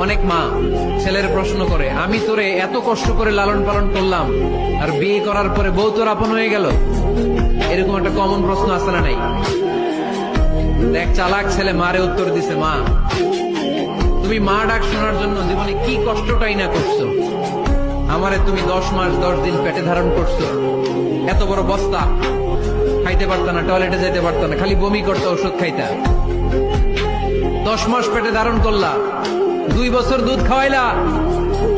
অনেক মা ছেলের প্রশ্ন করে, আমি তোরে এত কষ্ট করে লালন পালন করলাম, আর বিয়ে করার পরে বউ তোর আপন হয়ে গেল। এরকম একটা কমন প্রশ্ন আছে না নাই? এক চালাক ছেলে মারে উত্তর দিছে, মা তুমি মা ডাক শোনার জন্য জীবনে কি কষ্টটাই না করছো। আমারে তুমি 10 মাস 10 দিন পেটে ধারণ করছো, এত বড় বস্তা, খাইতে পারত না, টয়লেটে যাইতে পারত না, খালি বমি করতো, ওষুধ খাইতা। 10 মাস পেটে ধারণ করলা, 2 বছর দুধ খাওয়াইলা,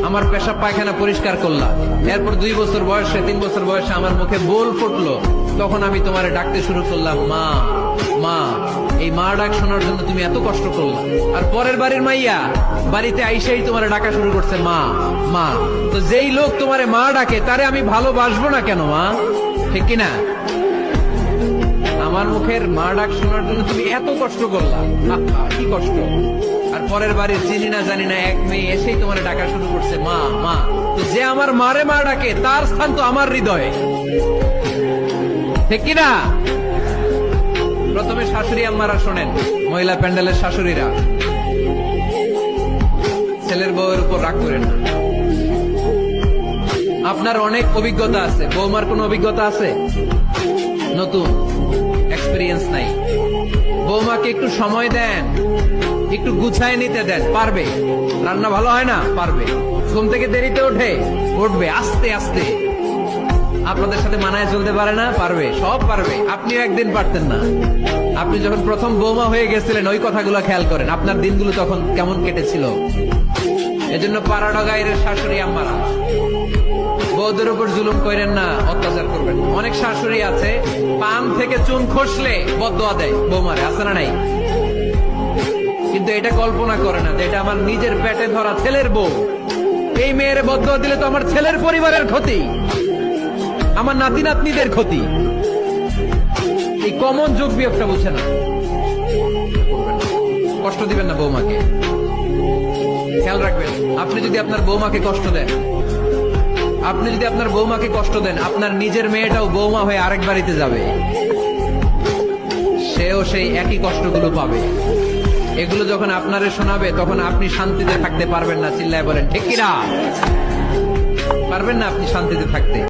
আমার পেশাব পায়খানা পরিষ্কার করলা। এরপর 2 বছর বয়সে 3 বছর বয়সে আমার মুখে বোল ফুটলো, তখন আমি তোমারে ডাকতে শুরু করলাম, মা মা। এই মা ডাক শোনার জন্য তুমি এত কষ্ট করলা, আর পরের বাড়ির মাইয়া বাড়িতে আইসাই তোমারে ডাকা শুরু করছে মা মা। তো যেই লোক তোমারে মা ডাকে তারে আমি ভালোবাসবো না কেন মা? ঠিক কিনা? আমার মুখের মা ডাক শোনার জন্য তুমি এত কষ্ট করলা, কি কষ্ট। আর পরের বাড়ির চিনি না জানি না এক মেয়ে এসেই তোমার ডাকা শুরু করছে মা মা। তো যে আমার মারে মা ডাকে তার স্থান তো আমার হৃদয়ে, ঠিক কিনা? প্রথমে শাশুড়ি আম্মারা শোনেন, মহিলা প্যান্ডেলের শাশুড়িরা, ছেলের বউয়ের উপর রাগ করেন না। আপনার অনেক অভিজ্ঞতা আছে, বৌমার কোন অভিজ্ঞতা আছে? নতুন এক্সপেরিয়েন্স নাই। বৌমাকে একটু সময় দেন, একটু গুছায় নিতে দেন, পারবে। রান্না ভালো হয় না, পারবে। ঘুম থেকে দেরিতে উঠবে আস্তে আস্তে। আপনাদের সাথে মানায় চলতে পারে না, পারবে, সব পারবে। আপনিও একদিন পারতেন না। আপনি যখন প্রথম বৌমা হয়ে গেছিলেন ওই কথাগুলো খেয়াল করেন, আপনার দিনগুলো তখন কেমন কেটেছিল। এজন্য পাড়াডা গায়ের শাশুড়ি আম্মারা, বউদের উপর জুলুম করেন না, অত্যাচার করবেন। অনেক শাশুড়ি আছে পান থেকে চুন খসলে বদদোয়া দেয় বৌমারে, আছে না নাই? কিন্তু এটা কল্পনা করে না যে এটা আমার নিজের পেটে ধরা ছেলের বউ। এই মেয়ের বদদোয়া দিলে তো আমার ছেলের পরিবারের ক্ষতি, আমার নাতি নাতনিদের ক্ষতি। এই কমন যোগ বিয়োগটা বুঝে না। কষ্ট দিবেন না বৌমাকে, খেয়াল রাখবেন। আপনি যদি আপনার বৌমাকে কষ্ট দেন, আপনার নিজের মেয়েটাও বৌমা হয়ে আরেক বাড়িতে যাবে, সেও সেই একই কষ্টগুলো পাবে। এগুলো যখন আপনারে শোনাবে তখন আপনি শান্তিতে থাকতে পারবেন না। চিল্লায় বলেন ঠিক কিনা? পারবেন না আপনি শান্তিতে থাকতে।